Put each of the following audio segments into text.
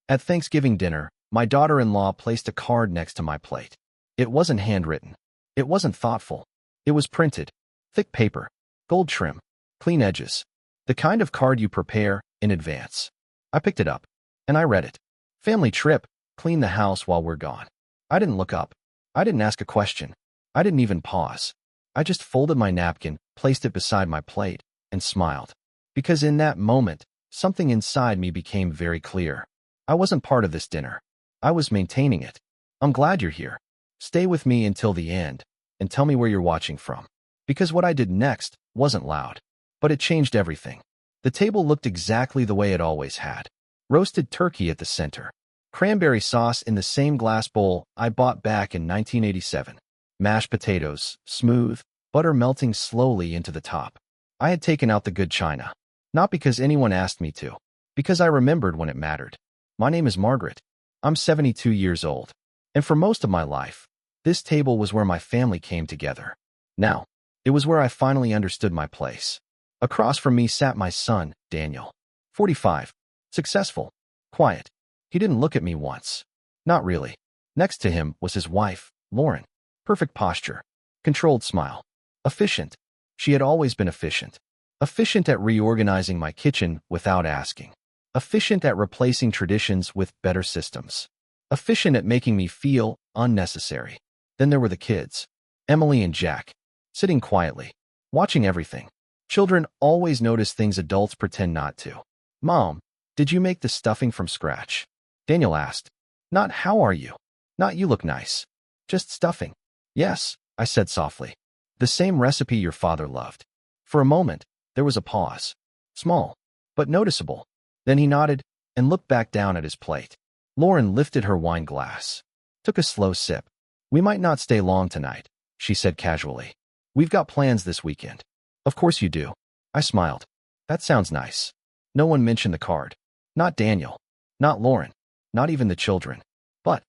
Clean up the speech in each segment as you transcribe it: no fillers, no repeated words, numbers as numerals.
At Thanksgiving dinner, my daughter-in-law placed a card next to my plate. It wasn't handwritten. It wasn't thoughtful. It was printed. Thick paper, gold trim, clean edges. The kind of card you prepare in advance. I picked it up, and I read it. Family trip, clean the house while we're gone. I didn't look up. I didn't ask a question. I didn't even pause. I just folded my napkin, placed it beside my plate, and smiled. Because in that moment, something inside me became very clear. I wasn't part of this dinner. I was maintaining it. I'm glad you're here. Stay with me until the end, and tell me where you're watching from. Because what I did next wasn't loud, but it changed everything. The table looked exactly the way it always had. Roasted turkey at the center. Cranberry sauce in the same glass bowl I bought back in 1987. Mashed potatoes, smooth, butter melting slowly into the top. I had taken out the good china. Not because anyone asked me to. Because I remembered when it mattered. My name is Margaret. I'm 72 years old. And for most of my life, this table was where my family came together. Now, it was where I finally understood my place. Across from me sat my son, Daniel. 45. Successful. Quiet. He didn't look at me once. Not really. Next to him was his wife, Lauren. Perfect posture. Controlled smile. Efficient. She had always been efficient. Efficient at reorganizing my kitchen without asking. Efficient at replacing traditions with better systems. Efficient at making me feel unnecessary. Then there were the kids, Emily and Jack, sitting quietly, watching everything. Children always notice things adults pretend not to. Mom, did you make the stuffing from scratch? Daniel asked. Not how are you? Not you look nice. Just stuffing. Yes, I said softly. The same recipe your father loved. For a moment, there was a pause. Small, but noticeable. Then he nodded and looked back down at his plate. Lauren lifted her wine glass. Took a slow sip. We might not stay long tonight, she said casually. We've got plans this weekend. Of course you do. I smiled. That sounds nice. No one mentioned the card. Not Daniel. Not Lauren. Not even the children. But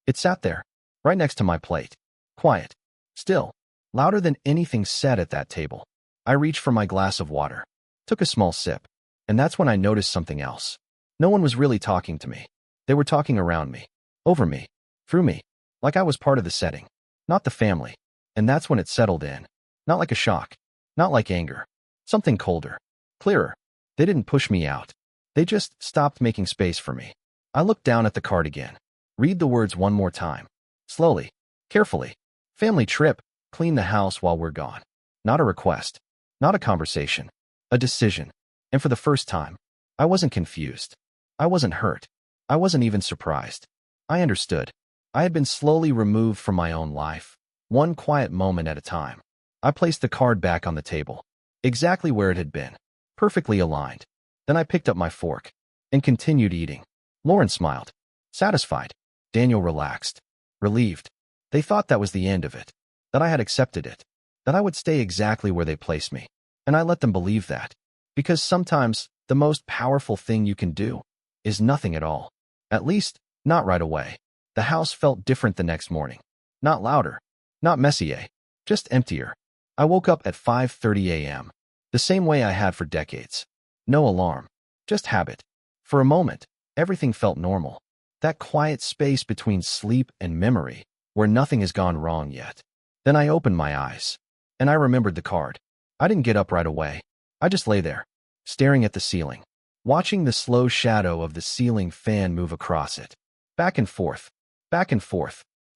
it sat there, right next to my plate. Quiet. Still. Louder than anything said at that table. I reached for my glass of water. Took a small sip. And that's when I noticed something else. No one was really talking to me. They were talking around me. Over me. Through me. Like I was part of the setting. Not the family. And that's when it settled in. Not like a shock. Not like anger. Something colder. Clearer. They didn't push me out. They just stopped making space for me. I looked down at the card again. Read the words one more time. Slowly. Carefully. Family trip. Clean the house while we're gone. Not a request. Not a conversation. A decision. And for the first time, I wasn't confused. I wasn't hurt. I wasn't even surprised. I understood. I had been slowly removed from my own life, one quiet moment at a time. I placed the card back on the table, exactly where it had been, perfectly aligned. Then I picked up my fork and continued eating. Lauren smiled, satisfied. Daniel relaxed, relieved. They thought that was the end of it, that I had accepted it, that I would stay exactly where they placed me. And I let them believe that, because sometimes the most powerful thing you can do is nothing at all. At least, not right away. The house felt different the next morning. Not louder, not messier, just emptier. I woke up at 5:30 a.m., the same way I had for decades. No alarm, just habit. For a moment, everything felt normal. That quiet space between sleep and memory, where nothing has gone wrong yet. Then I opened my eyes, and I remembered the card. I didn't get up right away. I just lay there, staring at the ceiling, watching the slow shadow of the ceiling fan move across it. Back and forth,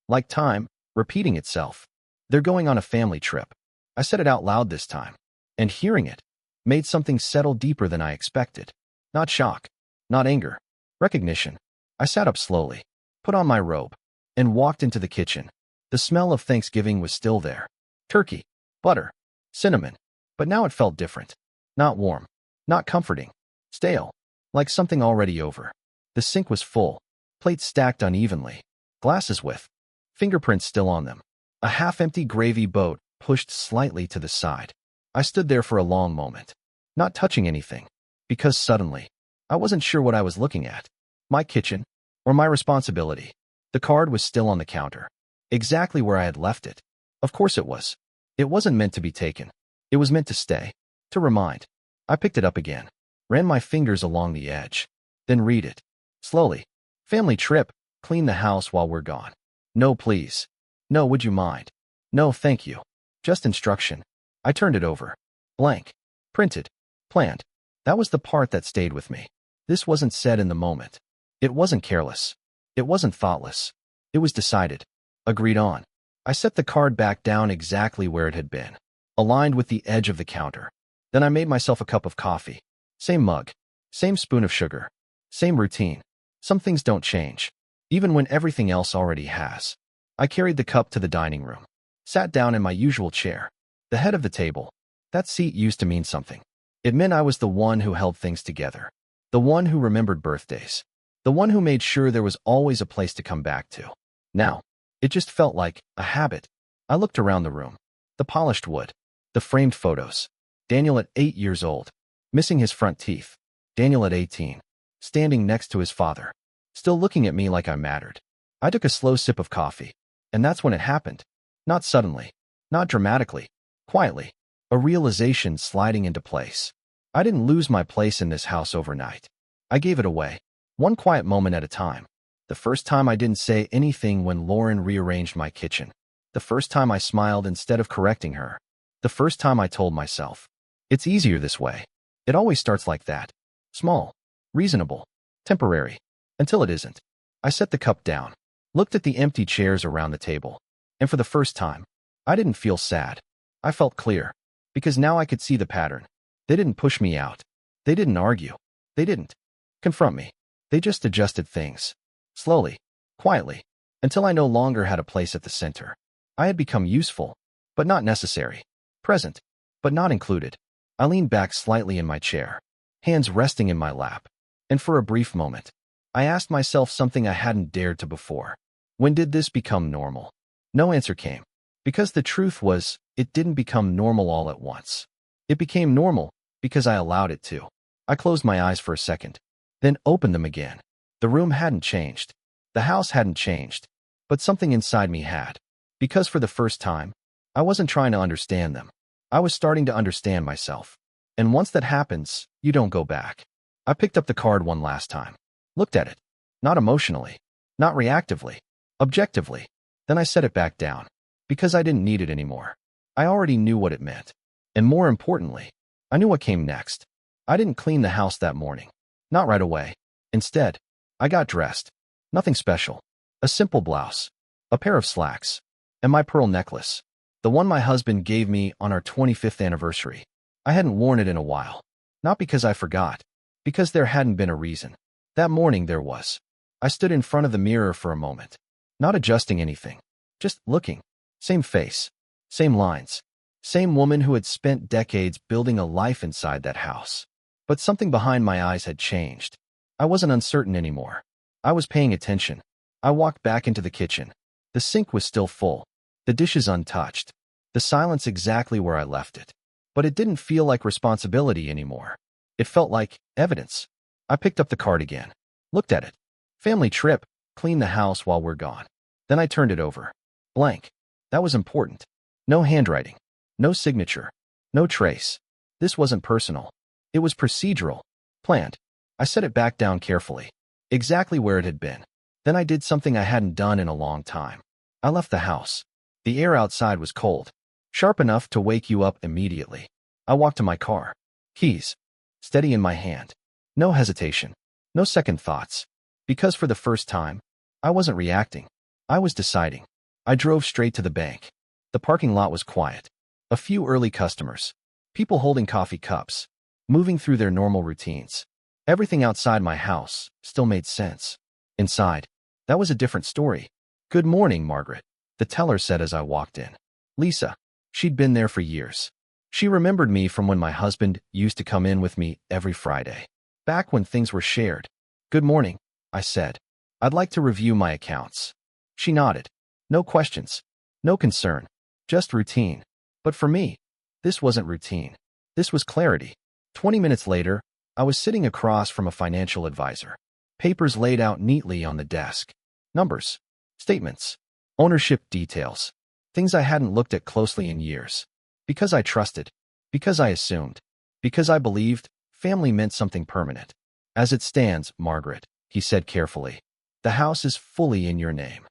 like time, repeating itself. They're going on a family trip. I said it out loud this time, and hearing it made something settle deeper than I expected. Not shock, not anger, recognition. I sat up slowly, put on my robe, and walked into the kitchen. The smell of Thanksgiving was still there. Turkey, butter, cinnamon. But now it felt different. Not warm, not comforting, stale, like something already over. The sink was full, plates stacked unevenly, glasses with fingerprints still on them. A half-empty gravy boat pushed slightly to the side. I stood there for a long moment, not touching anything, because suddenly, I wasn't sure what I was looking at. My kitchen, or my responsibility. The card was still on the counter, exactly where I had left it. Of course it was. It wasn't meant to be taken. It was meant to stay, to remind. I picked it up again, ran my fingers along the edge, then read it. Slowly, Family trip, clean the house while we're gone. No, please. No, would you mind? No, thank you. Just instruction. I turned it over. Blank. Printed. Planned. That was the part that stayed with me. This wasn't said in the moment. It wasn't careless. It wasn't thoughtless. It was decided. Agreed on. I set the card back down exactly where it had been, aligned with the edge of the counter. Then I made myself a cup of coffee. Same mug. Same spoon of sugar. Same routine. Some things don't change, even when everything else already has. I carried the cup to the dining room. Sat down in my usual chair, the head of the table. That seat used to mean something. It meant I was the one who held things together, the one who remembered birthdays, the one who made sure there was always a place to come back to. Now, it just felt like a habit. I looked around the room. The polished wood, the framed photos. Daniel at 8 years old, missing his front teeth. Daniel at 18, standing next to his father, still looking at me like I mattered. I took a slow sip of coffee, and that's when it happened. Not suddenly, not dramatically, quietly, a realization sliding into place. I didn't lose my place in this house overnight. I gave it away, one quiet moment at a time. The first time I didn't say anything when Lauren rearranged my kitchen. The first time I smiled instead of correcting her. The first time I told myself, it's easier this way. It always starts like that. Small, reasonable, temporary, until it isn't. I set the cup down, looked at the empty chairs around the table, and for the first time, I didn't feel sad. I felt clear, because now I could see the pattern. They didn't push me out. They didn't argue. They didn't confront me. They just adjusted things. Slowly, quietly, until I no longer had a place at the center. I had become useful, but not necessary. Present, but not included. I leaned back slightly in my chair, hands resting in my lap, and for a brief moment, I asked myself something I hadn't dared to before. When did this become normal? No answer came, because the truth was, it didn't become normal all at once. It became normal because I allowed it to. I closed my eyes for a second, then opened them again. The room hadn't changed. The house hadn't changed, but something inside me had. Because for the first time, I wasn't trying to understand them. I was starting to understand myself. And once that happens, you don't go back. I picked up the card one last time. Looked at it. Not emotionally. Not reactively. Objectively. Then I set it back down. Because I didn't need it anymore. I already knew what it meant. And more importantly, I knew what came next. I didn't clean the house that morning. Not right away. Instead, I got dressed. Nothing special. A simple blouse. A pair of slacks. And my pearl necklace. The one my husband gave me on our 25th anniversary. I hadn't worn it in a while. Not because I forgot. Because there hadn't been a reason. That morning there was. I stood in front of the mirror for a moment. Not adjusting anything. Just looking. Same face. Same lines. Same woman who had spent decades building a life inside that house. But something behind my eyes had changed. I wasn't uncertain anymore. I was paying attention. I walked back into the kitchen. The sink was still full. The dishes untouched. The silence exactly where I left it. But it didn't feel like responsibility anymore. It felt like evidence. I picked up the card again. Looked at it. Family trip, clean the house while we're gone. Then I turned it over. Blank. That was important. No handwriting. No signature. No trace. This wasn't personal. It was procedural. Planned. I set it back down carefully. Exactly where it had been. Then I did something I hadn't done in a long time. I left the house. The air outside was cold. Sharp enough to wake you up immediately. I walked to my car. Keys. Steady in my hand. No hesitation. No second thoughts. Because for the first time, I wasn't reacting. I was deciding. I drove straight to the bank. The parking lot was quiet. A few early customers. People holding coffee cups. Moving through their normal routines. Everything outside my house still made sense. Inside, that was a different story. Good morning, Margaret, the teller said as I walked in. Lisa. She'd been there for years. She remembered me from when my husband used to come in with me every Friday. Back when things were shared. Good morning, I said. I'd like to review my accounts. She nodded. No questions. No concern. Just routine. But for me, this wasn't routine. This was clarity. 20 minutes later, I was sitting across from a financial advisor. Papers laid out neatly on the desk. Numbers. Statements. Ownership details. Things I hadn't looked at closely in years. Because I trusted. Because I assumed. Because I believed family meant something permanent. As it stands, Margaret, he said carefully. The house is fully in your name.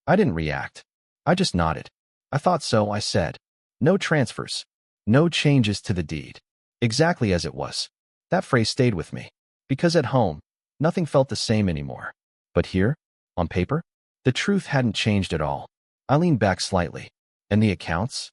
I didn't react. I just nodded. I thought so, I said. No transfers. No changes to the deed. Exactly as it was. That phrase stayed with me. Because at home, nothing felt the same anymore. But here, on paper, the truth hadn't changed at all. I leaned back slightly. And the accounts?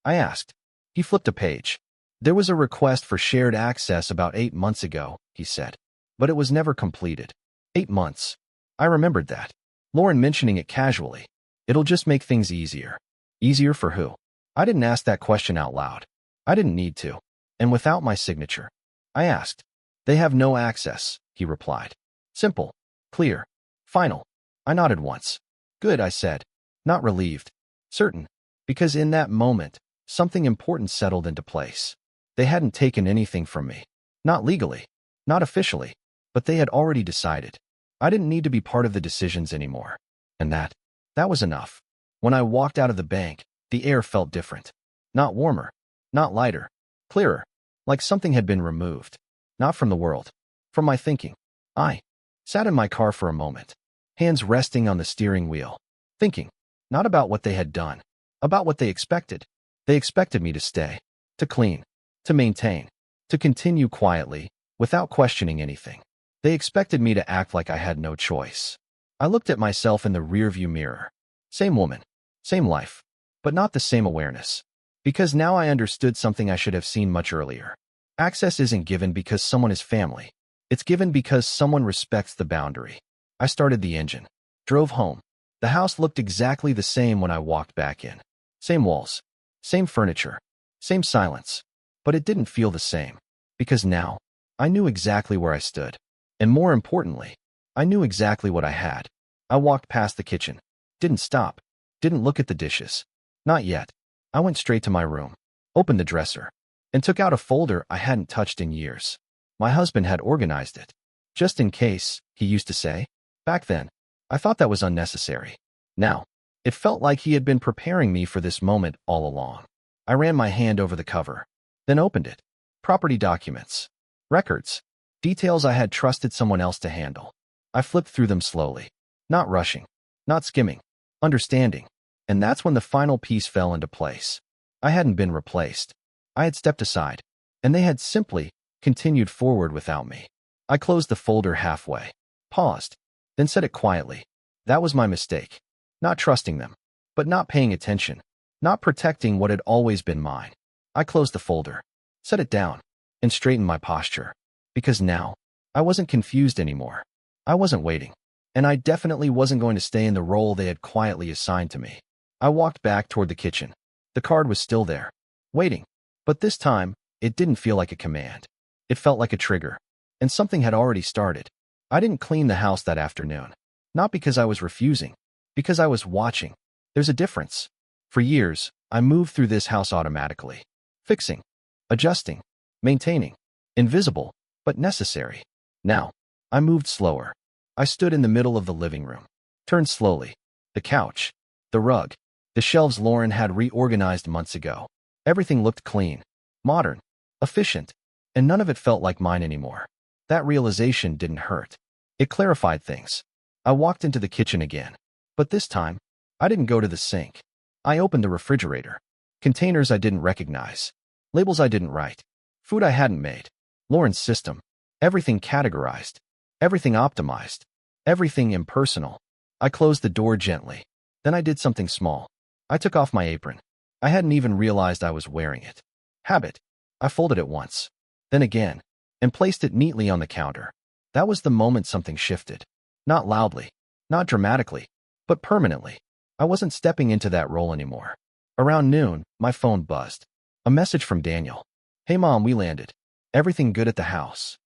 I asked. He flipped a page. There was a request for shared access about 8 months ago, he said. But it was never completed. 8 months. I remembered that. Lauren mentioning it casually. It'll just make things easier. Easier for who? I didn't ask that question out loud. I didn't need to. And without my signature. I asked. They have no access, he replied. Simple. Clear. Final. I nodded once. Good, I said. Not relieved. Certain. Because in that moment, something important settled into place. They hadn't taken anything from me. Not legally. Not officially. But they had already decided. I didn't need to be part of the decisions anymore. And that was enough. When I walked out of the bank, the air felt different. Not warmer. Not lighter. Clearer. Like something had been removed. Not from the world. From my thinking. I sat in my car for a moment. Hands resting on the steering wheel. Thinking. Not about what they had done. About what they expected. They expected me to stay. To clean. To maintain. To continue quietly, without questioning anything. They expected me to act like I had no choice. I looked at myself in the rearview mirror. Same woman. Same life. But not the same awareness. Because now I understood something I should have seen much earlier. Access isn't given because someone is family. It's given because someone respects the boundary. I started the engine. Drove home. The house looked exactly the same when I walked back in. Same walls. Same furniture. Same silence. But it didn't feel the same. Because now, I knew exactly where I stood. And more importantly, I knew exactly what I had. I walked past the kitchen. Didn't stop. Didn't look at the dishes. Not yet. I went straight to my room. Opened the dresser. And took out a folder I hadn't touched in years. My husband had organized it. Just in case, he used to say. Back then, I thought that was unnecessary. Now, it felt like he had been preparing me for this moment all along. I ran my hand over the cover. Then opened it. Property documents. Records. Details I had trusted someone else to handle. I flipped through them slowly. Not rushing. Not skimming. Understanding. And that's when the final piece fell into place. I hadn't been replaced. I had stepped aside. And they had simply continued forward without me. I closed the folder halfway. Paused. Then said it quietly. That was my mistake. Not trusting them. But not paying attention. Not protecting what had always been mine. I closed the folder. Set it down. And straightened my posture. Because now, I wasn't confused anymore. I wasn't waiting. And I definitely wasn't going to stay in the role they had quietly assigned to me. I walked back toward the kitchen. The card was still there. Waiting. But this time, it didn't feel like a command. It felt like a trigger. And something had already started. I didn't clean the house that afternoon. Not because I was refusing. Because I was watching. There's a difference. For years, I moved through this house automatically. Fixing. Adjusting. Maintaining. Invisible. But necessary. Now, I moved slower. I stood in the middle of the living room. Turned slowly. The couch. The rug. The shelves Lauren had reorganized months ago. Everything looked clean. Modern. Efficient. And none of it felt like mine anymore. That realization didn't hurt. It clarified things. I walked into the kitchen again. But this time, I didn't go to the sink. I opened the refrigerator. Containers I didn't recognize. Labels I didn't write. Food I hadn't made. Lauren's system. Everything categorized. Everything optimized. Everything impersonal. I closed the door gently. Then I did something small. I took off my apron. I hadn't even realized I was wearing it. Habit. I folded it once. Then again. And placed it neatly on the counter. That was the moment something shifted. Not loudly. Not dramatically. But permanently. I wasn't stepping into that role anymore. Around noon, my phone buzzed. A message from Daniel. Hey Mom, we landed. Everything good at the house?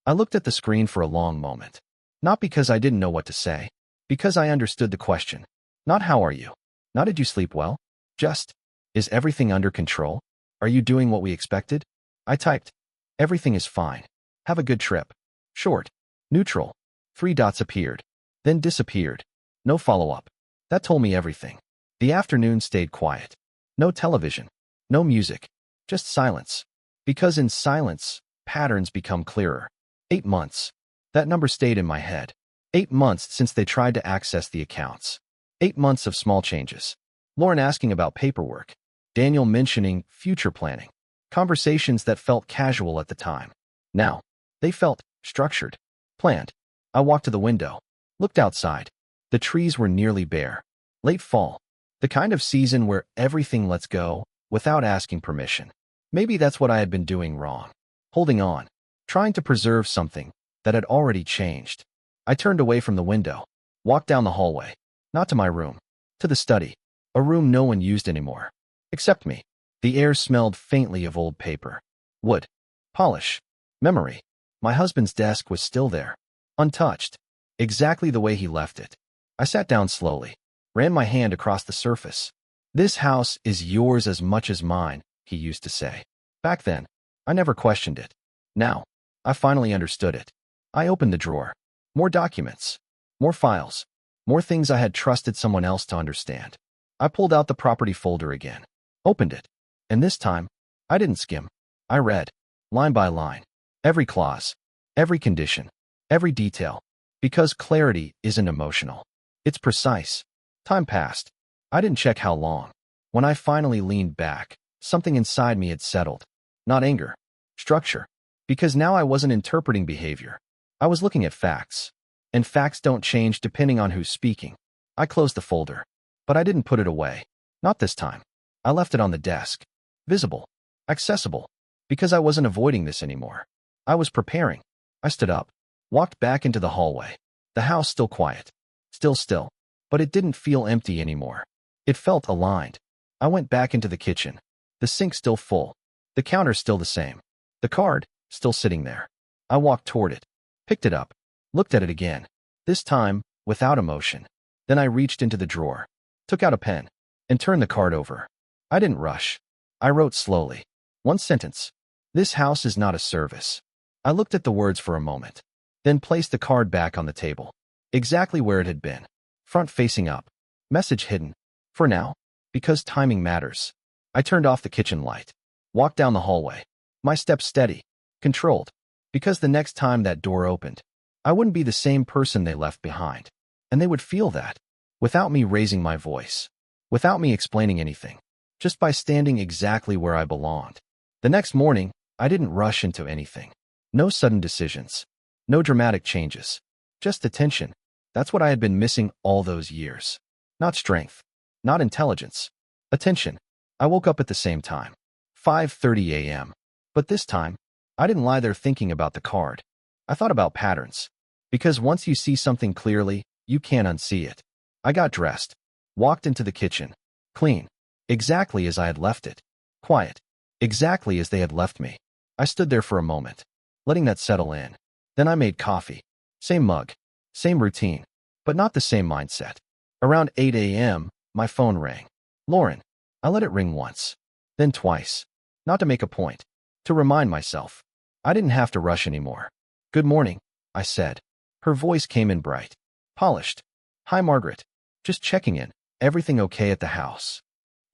I looked at the screen for a long moment. Not because I didn't know what to say. Because I understood the question. Not how are you? Not did you sleep well? Just, is everything under control? Are you doing what we expected? I typed. Everything is fine. Have a good trip. Short. Neutral. 3 dots appeared. Then disappeared. No follow-up. That told me everything. The afternoon stayed quiet. No television. No music. Just silence. Because in silence, patterns become clearer. 8 months. That number stayed in my head. 8 months since they tried to access the accounts. 8 months of small changes. Lauren asking about paperwork. Daniel mentioning future planning. Conversations that felt casual at the time. Now, they felt structured, planned. I walked to the window, looked outside. The trees were nearly bare. Late fall. The kind of season where everything lets go without asking permission. Maybe that's what I had been doing wrong. Holding on, trying to preserve something that had already changed. I turned away from the window, walked down the hallway, not to my room, to the study, a room no one used anymore, except me. The air smelled faintly of old paper, wood, polish, memory. My husband's desk was still there, untouched, exactly the way he left it. I sat down slowly, ran my hand across the surface. This house is yours as much as mine, he used to say. Back then, I never questioned it. Now, I finally understood it. I opened the drawer. More documents, more files, more things I had trusted someone else to understand. I pulled out the property folder again, opened it, and this time, I didn't skim. I read, line by line, every clause, every condition, every detail, because clarity isn't emotional. It's precise. Time passed. I didn't check how long. When I finally leaned back, something inside me had settled. Not anger, structure. Because now I wasn't interpreting behavior. I was looking at facts. And facts don't change depending on who's speaking. I closed the folder. But I didn't put it away. Not this time. I left it on the desk. Visible. Accessible. Because I wasn't avoiding this anymore. I was preparing. I stood up. Walked back into the hallway. The house still quiet. Still still. But it didn't feel empty anymore. It felt aligned. I went back into the kitchen. The sink still full. The counter still the same. The card still sitting there. I walked toward it. Picked it up. Looked at it again. This time, without emotion. Then I reached into the drawer. Took out a pen. And turned the card over. I didn't rush. I wrote slowly. One sentence. This house is not a service. I looked at the words for a moment. Then placed the card back on the table. Exactly where it had been. Front facing up. Message hidden. For now. Because timing matters. I turned off the kitchen light. Walked down the hallway. My steps steady. Controlled. Because the next time that door opened, I wouldn't be the same person they left behind. And they would feel that. Without me raising my voice. Without me explaining anything. Just by standing exactly where I belonged. The next morning, I didn't rush into anything. No sudden decisions. No dramatic changes. Just attention. That's what I had been missing all those years. Not strength. Not intelligence. Attention. I woke up at the same time. 5:30 a.m. But this time, I didn't lie there thinking about the card. I thought about patterns. Because once you see something clearly, you can't unsee it. I got dressed. Walked into the kitchen. Clean. Exactly as I had left it. Quiet. Exactly as they had left me. I stood there for a moment, letting that settle in. Then I made coffee. Same mug. Same routine. But not the same mindset. Around 8 a.m., my phone rang. Lauren. I let it ring once. Then twice. Not to make a point. To remind myself. I didn't have to rush anymore. Good morning, I said. Her voice came in bright. Polished. Hi, Margaret. Just checking in. Everything okay at the house?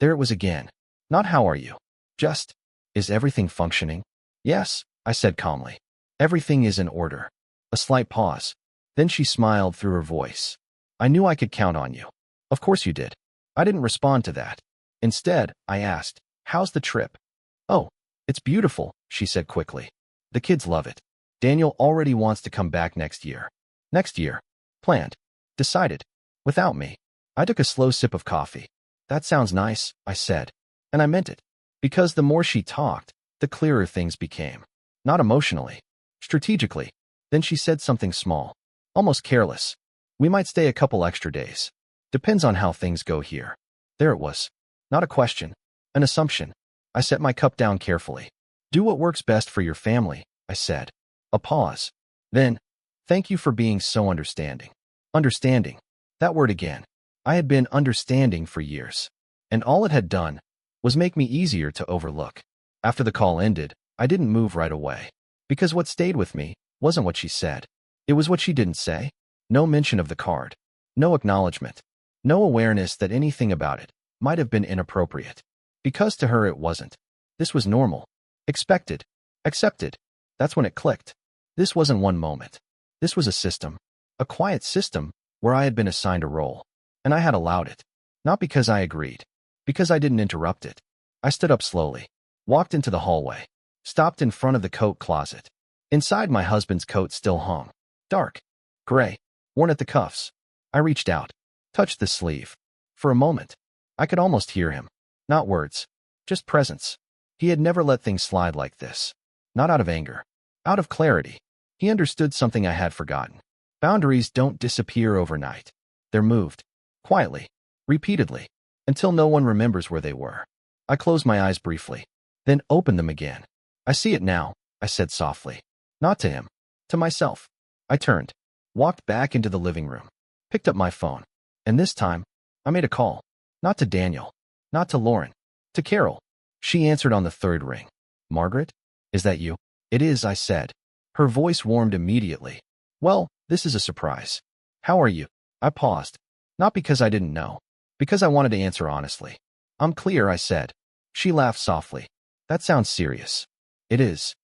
There it was again. Not how are you? Just, is everything functioning? Yes, I said calmly. Everything is in order. A slight pause. Then she smiled through her voice. I knew I could count on you. Of course you did. I didn't respond to that. Instead, I asked, how's the trip? Oh, it's beautiful, she said quickly. The kids love it. Daniel already wants to come back next year. Next year. Planned. Decided. Without me. I took a slow sip of coffee. That sounds nice, I said. And I meant it. Because the more she talked, the clearer things became. Not emotionally. Strategically. Then she said something small. Almost careless. We might stay a couple extra days. Depends on how things go here. There it was. Not a question. An assumption. I set my cup down carefully. Do what works best for your family, I said. A pause. Then, thank you for being so understanding. Understanding. That word again. I had been understanding for years. And all it had done was make me easier to overlook. After the call ended, I didn't move right away. Because what stayed with me wasn't what she said. It was what she didn't say. No mention of the card. No acknowledgement. No awareness that anything about it might have been inappropriate. Because to her it wasn't. This was normal. Expected. Accepted. That's when it clicked. This wasn't one moment. This was a system. A quiet system where I had been assigned a role, and I had allowed it. Not because I agreed, because I didn't interrupt it. I stood up slowly, walked into the hallway, stopped in front of the coat closet. Inside, my husband's coat still hung. Dark, gray, worn at the cuffs. I reached out, touched the sleeve. For a moment, I could almost hear him. Not words, just presence. He had never let things slide like this. Not out of anger, out of clarity. He understood something I had forgotten. Boundaries don't disappear overnight. They're moved, quietly, repeatedly, until no one remembers where they were. I closed my eyes briefly, then opened them again. I see it now, I said softly. Not to him, to myself. I turned, walked back into the living room, picked up my phone, and this time, I made a call. Not to Daniel, not to Lauren, to Carol. She answered on the third ring. Margaret? Is that you? It is, I said. Her voice warmed immediately. Well, this is a surprise. How are you? I paused. Not because I didn't know, because I wanted to answer honestly. I'm clear, I said. She laughed softly. That sounds serious. It is.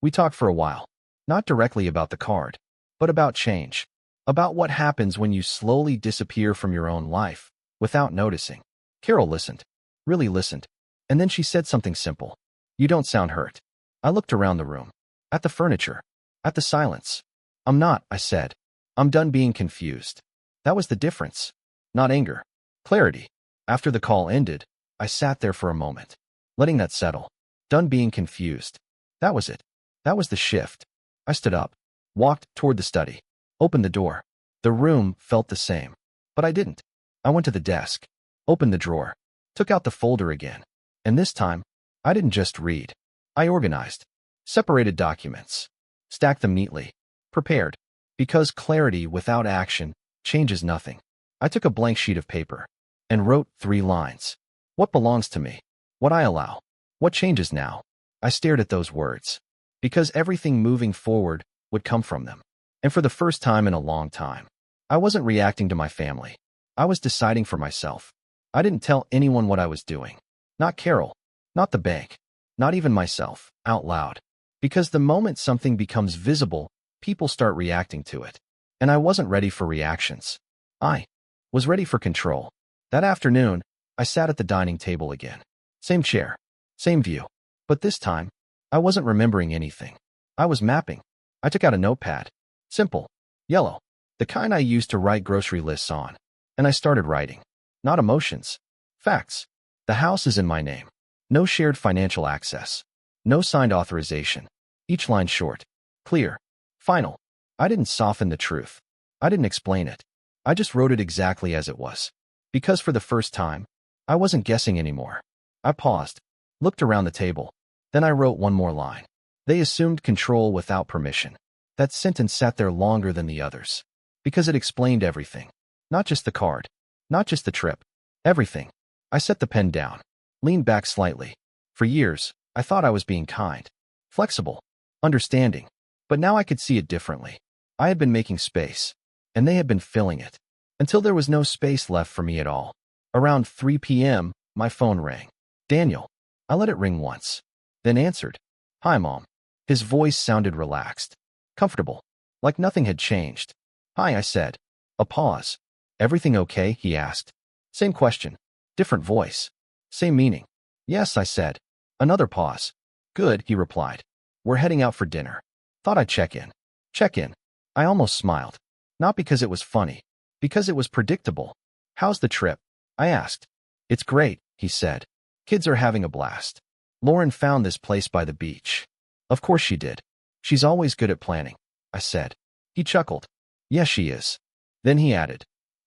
We talked for a while, not directly about the card, but about change, about what happens when you slowly disappear from your own life without noticing. Carol listened, really listened, and then she said something simple. You don't sound hurt. I looked around the room, at the furniture, at the silence. I'm not, I said. I'm done being confused. That was the difference. Not anger. Clarity. After the call ended, I sat there for a moment, letting that settle. Done being confused. That was it. That was the shift. I stood up, walked toward the study, opened the door. The room felt the same, but I didn't. I went to the desk, opened the drawer, took out the folder again, and this time, I didn't just read. I organized, separated documents, stacked them neatly, prepared, because clarity without action changes nothing. I took a blank sheet of paper and wrote 3 lines. What belongs to me? What I allow? What changes now? I stared at those words, because everything moving forward would come from them. And for the first time in a long time, I wasn't reacting to my family. I was deciding for myself. I didn't tell anyone what I was doing. Not Carol, not the bank, not even myself, out loud. Because the moment something becomes visible, people start reacting to it. And I wasn't ready for reactions. I was ready for control. That afternoon, I sat at the dining table again. Same chair, same view. But this time, I wasn't remembering anything. I was mapping. I took out a notepad. Simple. Yellow. The kind I used to write grocery lists on. And I started writing. Not emotions. Facts. The house is in my name. No shared financial access. No signed authorization. Each line short. Clear. Final. I didn't soften the truth. I didn't explain it. I just wrote it exactly as it was. Because for the first time, I wasn't guessing anymore. I paused, looked around the table. Then I wrote one more line. They assumed control without permission. That sentence sat there longer than the others. Because it explained everything. Not just the card. Not just the trip. Everything. I set the pen down. Leaned back slightly. For years, I thought I was being kind. Flexible. Understanding. But now I could see it differently. I had been making space. And they had been filling it. Until there was no space left for me at all. Around 3 p.m., my phone rang. Daniel. I let it ring once. Then answered. Hi, Mom. His voice sounded relaxed. Comfortable. Like nothing had changed. Hi, I said. A pause. Everything okay? He asked. Same question. Different voice. Same meaning. Yes, I said. Another pause. Good, he replied. We're heading out for dinner. Thought I'd check in. Check in. I almost smiled. Not because it was funny. Because it was predictable. How's the trip? I asked. It's great, he said. Kids are having a blast. Lauren found this place by the beach. Of course she did. She's always good at planning, I said. He chuckled. Yes, she is. Then he added.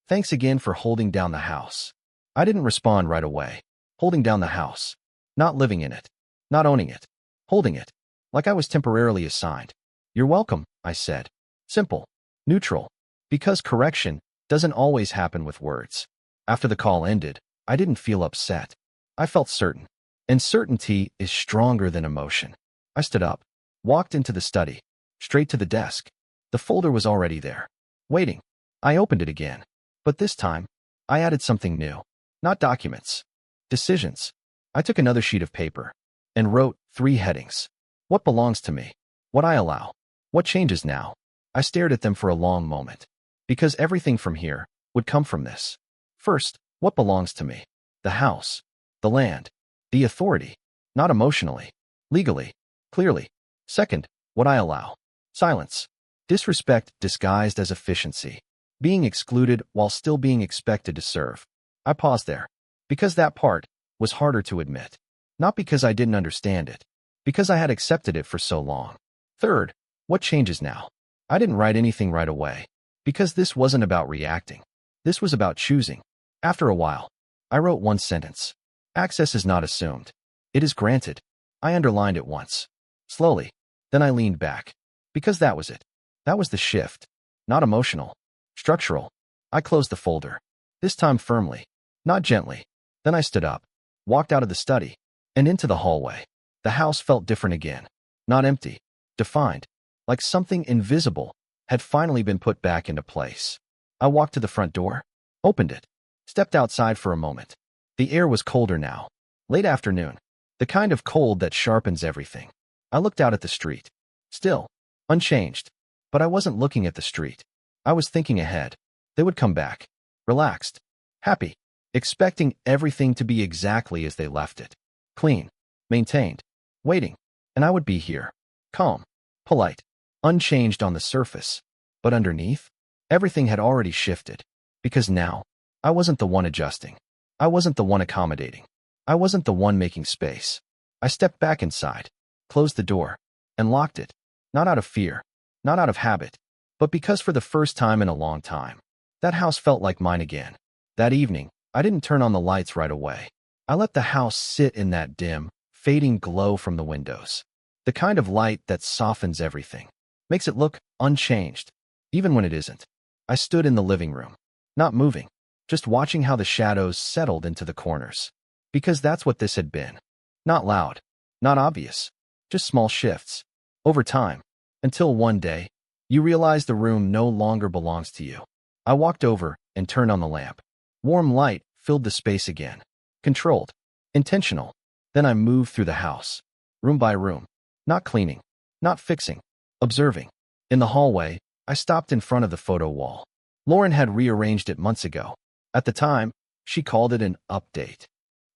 Thanks again for holding down the house. I didn't respond right away. Holding down the house. Not living in it. Not owning it. Holding it. Like I was temporarily assigned. You're welcome, I said. Simple. Neutral. Because correction doesn't always happen with words. After the call ended, I didn't feel upset. I felt certain. And certainty is stronger than emotion. I stood up, walked into the study, straight to the desk. The folder was already there, waiting. I opened it again. But this time, I added something new. Not documents. Decisions. I took another sheet of paper and wrote 3 headings. What belongs to me? What I allow? What changes now? I stared at them for a long moment. Because everything from here would come from this. First, what belongs to me? The house, the land, the authority, not emotionally, legally, clearly. Second, what I allow. Silence. Disrespect disguised as efficiency. Being excluded while still being expected to serve. I paused there. Because that part was harder to admit. Not because I didn't understand it. Because I had accepted it for so long. Third, what changes now? I didn't write anything right away. Because this wasn't about reacting. This was about choosing. After a while, I wrote one sentence. Access is not assumed. It is granted. I underlined it once. Slowly. Then I leaned back. Because that was it. That was the shift. Not emotional. Structural. I closed the folder. This time firmly. Not gently. Then I stood up. Walked out of the study. And into the hallway. The house felt different again. Not empty. Defined. Like something invisible had finally been put back into place. I walked to the front door. Opened it. Stepped outside for a moment. The air was colder now. Late afternoon. The kind of cold that sharpens everything. I looked out at the street. Still. Unchanged. But I wasn't looking at the street. I was thinking ahead. They would come back. Relaxed. Happy. Expecting everything to be exactly as they left it. Clean. Maintained. Waiting. And I would be here. Calm. Polite. Unchanged on the surface. But underneath, everything had already shifted. Because now, I wasn't the one adjusting. I wasn't the one accommodating. I wasn't the one making space. I stepped back inside, closed the door, and locked it. Not out of fear, not out of habit, but because for the first time in a long time, that house felt like mine again. That evening, I didn't turn on the lights right away. I let the house sit in that dim, fading glow from the windows. The kind of light that softens everything, makes it look unchanged, even when it isn't. I stood in the living room, not moving, just watching how the shadows settled into the corners. Because that's what this had been. Not loud, not obvious, just small shifts. Over time, until one day, you realize the room no longer belongs to you. I walked over and turned on the lamp. Warm light filled the space again. Controlled. Intentional. Then I moved through the house. Room by room. Not cleaning. Not fixing. Observing. In the hallway, I stopped in front of the photo wall. Lauren had rearranged it months ago. At the time, she called it an update.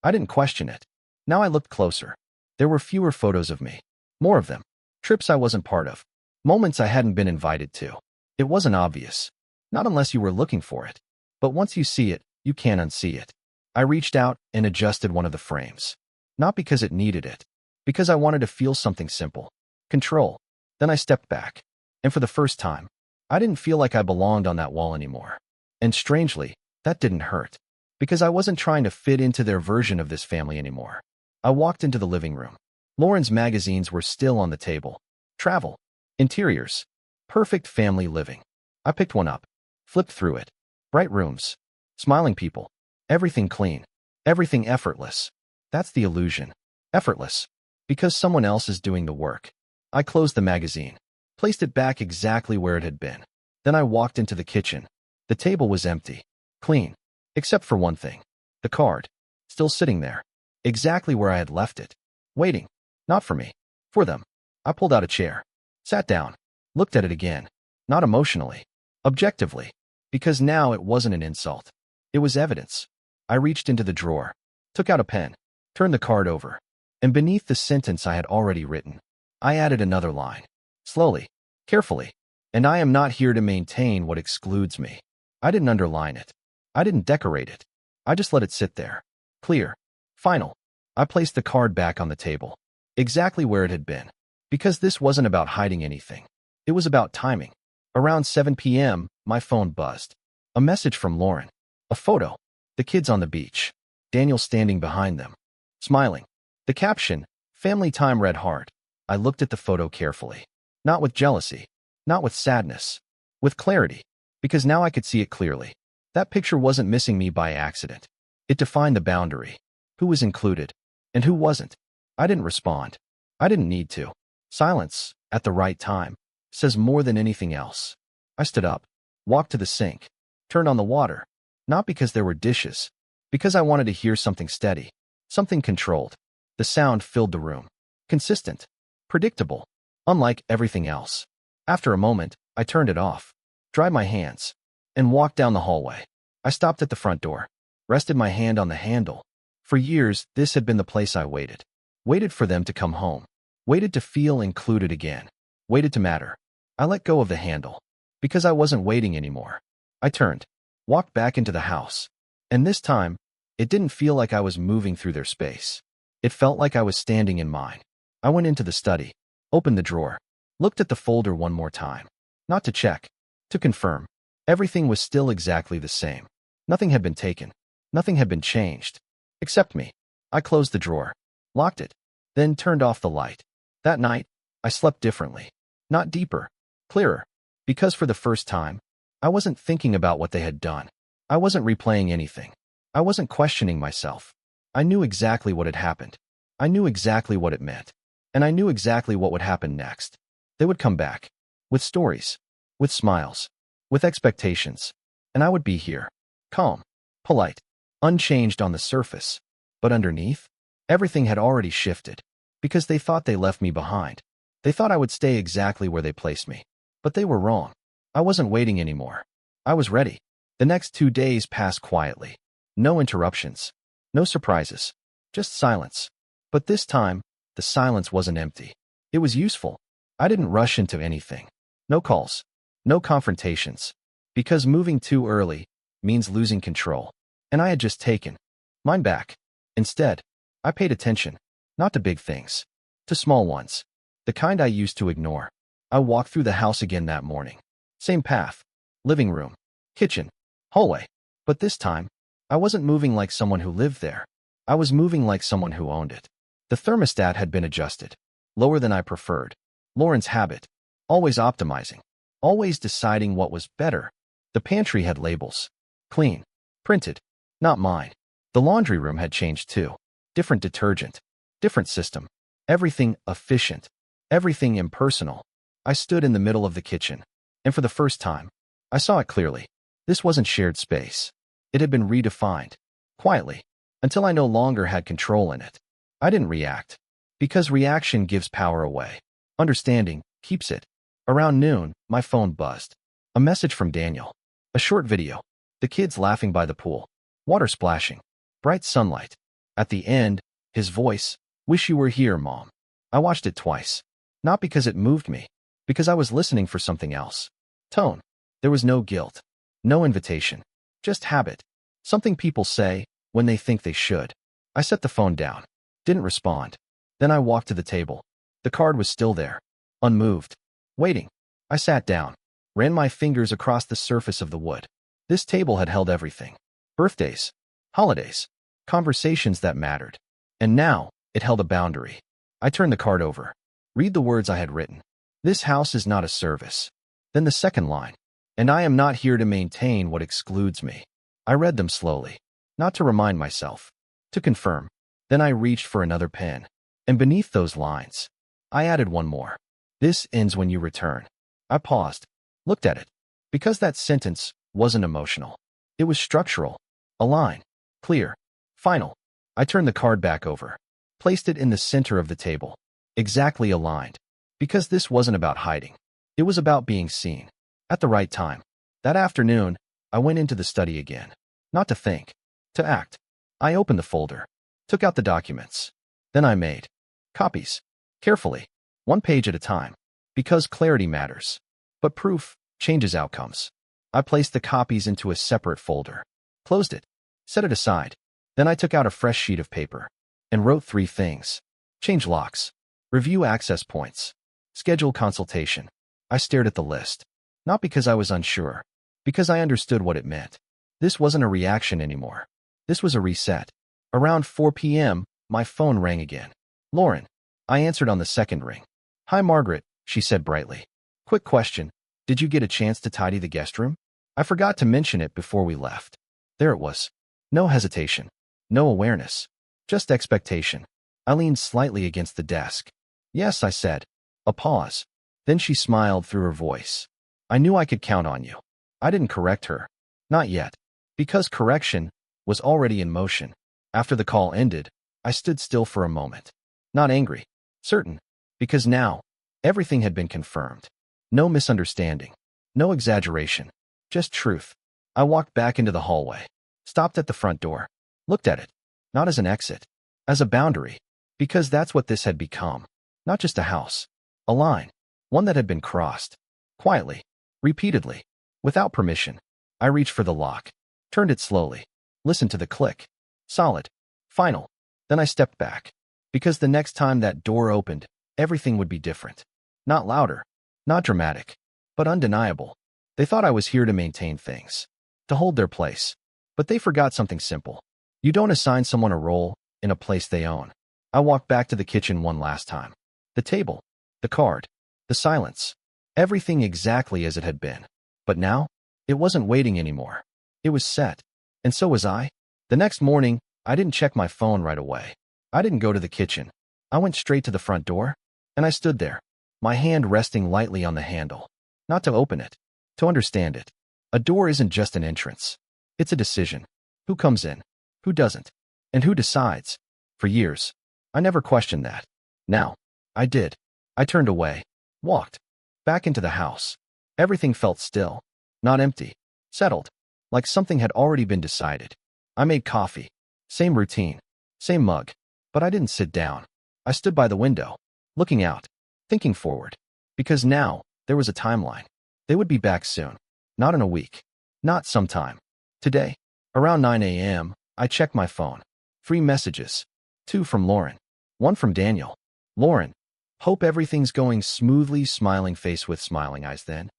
I didn't question it. Now I looked closer. There were fewer photos of me. More of them. Trips I wasn't part of. Moments I hadn't been invited to. It wasn't obvious. Not unless you were looking for it. But once you see it, you can't unsee it. I reached out and adjusted one of the frames. Not because it needed it. Because I wanted to feel something simple. Control. Then I stepped back. And for the first time, I didn't feel like I belonged on that wall anymore. And strangely, that didn't hurt. Because I wasn't trying to fit into their version of this family anymore. I walked into the living room. Lauren's magazines were still on the table. Travel. Interiors. Perfect family living. I picked one up. Flipped through it. Bright rooms. Smiling people. Everything clean. Everything effortless. That's the illusion. Effortless. Because someone else is doing the work. I closed the magazine. Placed it back exactly where it had been. Then I walked into the kitchen. The table was empty. Clean. Except for one thing. The card. Still sitting there. Exactly where I had left it. Waiting. Not for me. For them. I pulled out a chair. Sat down. Looked at it again. Not emotionally. Objectively. Because now it wasn't an insult. It was evidence. I reached into the drawer. Took out a pen. Turned the card over. And beneath the sentence I had already written, I added another line. Slowly. Carefully. And I am not here to maintain what excludes me. I didn't underline it. I didn't decorate it. I just let it sit there. Clear. Final. I placed the card back on the table. Exactly where it had been. Because this wasn't about hiding anything. It was about timing. Around 7 p.m., my phone buzzed. A message from Lauren. A photo. The kids on the beach. Daniel standing behind them. Smiling. The caption, "Family time," read hard. I looked at the photo carefully. Not with jealousy. Not with sadness. With clarity. Because now I could see it clearly. That picture wasn't missing me by accident. It defined the boundary. Who was included? And who wasn't? I didn't respond. I didn't need to. Silence, at the right time, says more than anything else. I stood up. Walked to the sink. Turned on the water. Not because there were dishes. Because I wanted to hear something steady. Something controlled. The sound filled the room. Consistent. Predictable. Unlike everything else. After a moment, I turned it off. Dried my hands. and walked down the hallway. I stopped at the front door, rested my hand on the handle. For years, this had been the place I waited. Waited for them to come home. Waited to feel included again. Waited to matter. I let go of the handle. Because I wasn't waiting anymore. I turned, walked back into the house. And this time, it didn't feel like I was moving through their space. It felt like I was standing in mine. I went into the study, opened the drawer, looked at the folder one more time. Not to check, to confirm. Everything was still exactly the same. Nothing had been taken. Nothing had been changed. Except me. I closed the drawer, locked it, then turned off the light. That night, I slept differently. Not deeper, clearer. Because for the first time, I wasn't thinking about what they had done. I wasn't replaying anything. I wasn't questioning myself. I knew exactly what had happened. I knew exactly what it meant. And I knew exactly what would happen next. They would come back. With stories. With smiles. With expectations. And I would be here. Calm. Polite. Unchanged on the surface. But underneath, everything had already shifted. Because they thought they left me behind. They thought I would stay exactly where they placed me. But they were wrong. I wasn't waiting anymore. I was ready. The next 2 days passed quietly. No interruptions. No surprises. Just silence. But this time, the silence wasn't empty. It was useful. I didn't rush into anything. No calls. No confrontations. Because moving too early means losing control. And I had just taken mine back. Instead, I paid attention. Not to big things. To small ones. The kind I used to ignore. I walked through the house again that morning. Same path. Living room. Kitchen. Hallway. But this time, I wasn't moving like someone who lived there. I was moving like someone who owned it. The thermostat had been adjusted. Lower than I preferred. Lauren's habit. Always optimizing. Always deciding what was better. The pantry had labels. Clean. Printed. Not mine. The laundry room had changed too. Different detergent. Different system. Everything efficient. Everything impersonal. I stood in the middle of the kitchen. And for the first time, I saw it clearly. This wasn't shared space. It had been redefined. Quietly. Until I no longer had control in it. I didn't react. Because reaction gives power away. Understanding keeps it. Around noon, my phone buzzed. A message from Daniel. A short video. The kids laughing by the pool. Water splashing. Bright sunlight. At the end, his voice. Wish you were here, Mom. I watched it twice. Not because it moved me. Because I was listening for something else. Tone. There was no guilt. No invitation. Just habit. Something people say when they think they should. I set the phone down. Didn't respond. Then I walked to the table. The card was still there. Unmoved. Waiting. I sat down. Ran my fingers across the surface of the wood. This table had held everything. Birthdays. Holidays. Conversations that mattered. And now, it held a boundary. I turned the card over. Read the words I had written. This house is not a service. Then the second line. And I am not here to maintain what excludes me. I read them slowly. Not to remind myself. To confirm. Then I reached for another pen. And beneath those lines, I added one more. This ends when you return. I paused. Looked at it. Because that sentence wasn't emotional. It was structural. A line. Clear. Final. I turned the card back over. Placed it in the center of the table. Exactly aligned. Because this wasn't about hiding. It was about being seen. At the right time. That afternoon, I went into the study again. Not to think. To act. I opened the folder. Took out the documents. Then I made copies. Carefully. 1 page at a time. Because clarity matters. But proof changes outcomes. I placed the copies into a separate folder. Closed it. Set it aside. Then I took out a fresh sheet of paper. And wrote 3 things. Change locks. Review access points. Schedule consultation. I stared at the list. Not because I was unsure. Because I understood what it meant. This wasn't a reaction anymore. This was a reset. Around 4 p.m., my phone rang again. Lauren. I answered on the second ring. Hi, Margaret, she said brightly. Quick question. Did you get a chance to tidy the guest room? I forgot to mention it before we left. There it was. No hesitation. No awareness. Just expectation. I leaned slightly against the desk. Yes, I said. A pause. Then she smiled through her voice. I knew I could count on you. I didn't correct her. Not yet. Because correction was already in motion. After the call ended, I stood still for a moment. Not angry. Certain. Because now, everything had been confirmed. No misunderstanding. No exaggeration. Just truth. I walked back into the hallway, stopped at the front door, looked at it, not as an exit, as a boundary, because that's what this had become. Not just a house, a line, one that had been crossed, quietly, repeatedly, without permission. I reached for the lock, turned it slowly, listened to the click. Solid, final. Then I stepped back, because the next time that door opened, everything would be different. Not louder, not dramatic, but undeniable. They thought I was here to maintain things, to hold their place. But they forgot something simple. You don't assign someone a role in a place they own. I walked back to the kitchen one last time. The table, the card, the silence, everything exactly as it had been. But now, it wasn't waiting anymore. It was set. And so was I. The next morning, I didn't check my phone right away. I didn't go to the kitchen. I went straight to the front door, and I stood there, my hand resting lightly on the handle. Not to open it, to understand it. A door isn't just an entrance. It's a decision. Who comes in? Who doesn't? And who decides? For years, I never questioned that. Now, I did. I turned away, walked back into the house. Everything felt still, not empty, settled, like something had already been decided. I made coffee. Same routine, same mug. But I didn't sit down. I stood by the window, looking out, thinking forward. Because now, there was a timeline. They would be back soon. Not in a week. Not sometime. Today, around 9 a.m., I checked my phone. 3 messages. 2 from Lauren. 1 from Daniel. Lauren, hope everything's going smoothly, smiling face with smiling eyes then.